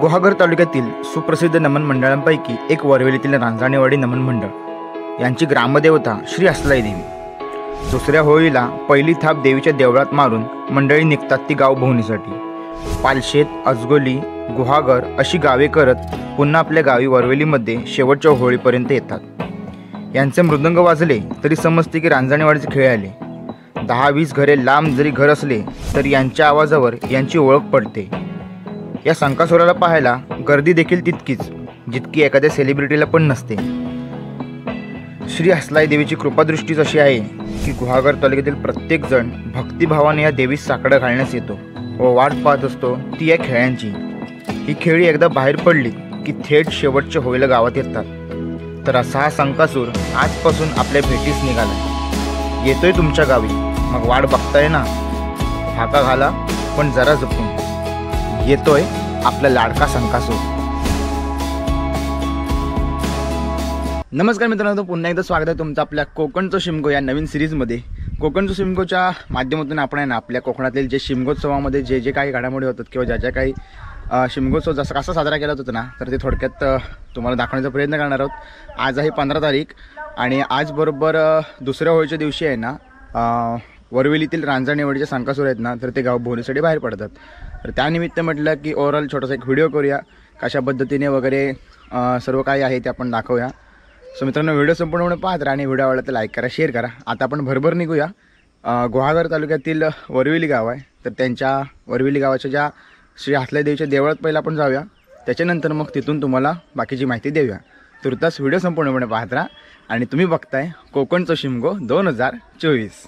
गुहागर तालुक्यातील सुप्रसिद्ध नमन मंडळांपैकी एक वरवेलीतील रांजणेवाडी नमन मंडळ यांची ग्रामदेवता श्री हसलाई देवी। दुसऱ्या होळीला पहिली थाप देवीच्या देवळात मारून मंडळी निघतात ती गाव भोवणीसाठी। पालशेत, अजगोली, गुहागर अशी गावे करत पुन्हा आपल्या गावी वरवेलीमध्ये शेवटच्या होळीपर्यंत येतात। यांचे मृदंग वाजले तरी समजते की रांजणेवाडीचे खेळ आले। 10-20 घरे लांब जरी घर असले तरी यांच्या आवाजावर यांची ओळख पडते। या संकासुराला पाहायला गर्दी देखील तितकीच जितकी एखाद्या सेलिब्रिटीला पण नसते। श्री हसलाई देवीची कृपादृष्टीच अशी आहे की गुहागर तालुक्यातील प्रत्येक जण भक्तिभावाने या देवीस साकडं घालण्यास येतो व वाट पाहत असतो ती या खेळांची। ही खेळी एकदा बाहेर पडली की थेट शेवटच्या होळीला गावात येतात। तर असा हा संकासूर आजपासून आपल्या भेटीस निघाला। येतोय तुमच्या गावी, मग वाट बघताय ना? हाका घाला, पण जरा जपून। येतोय आपला लाडका संकासूर। नमस्कार मित्रांनो, पुन्हा एकदा स्वागत आहे तुमचं आपल्या कोकणचं शिमगो या नवीन सिरीजमध्ये। कोकणचं शिमगोच्या माध्यमातून आपण आहे ना आपल्या कोकणातील जे शिमगोत्सवामध्ये जे काही घडामोडी होतात किंवा ज्या काही शिमगोत्सव जसा कसा साजरा केला होता ना, तर ते थोडक्यात तुम्हाला दाखवण्याचा प्रयत्न करणार आहोत। आज आहे 15 तारीख आणि आज बरोबर दुसऱ्या होळीच्या दिवशी आहे ना वरवेलीतील रांजणेवाडीचे संकासूर आहेत ना, तर ते गाव भोवणीसाठी बाहेर पडतात। तर त्यानिमित्त म्हटलं की ओव्हरऑल छोटासा एक व्हिडिओ करूया, कशा पद्धतीने वगैरे सर्व काही आहे ते आपण दाखवूया। सो मित्रांनो, व्हिडिओ संपूर्णपणे पाहत राहा आणि व्हिडिओ आवडला तर लाईक करा, शेअर करा। आता आपण भरभर निघूया। गुहागर तालुक्यातील वरवेली गाव आहे, तर त्यांच्या वरवेली गावाच्या ज्या श्री हसलाई देवीच्या देवळात पहिला आपण जाऊया, त्याच्यानंतर मग तिथून तुम्हाला बाकीची माहिती देऊया। तुर्तास व्हिडिओ संपूर्णपणे पाहत राहा आणि तुम्ही बघताय कोकणचं शिमगो 2024।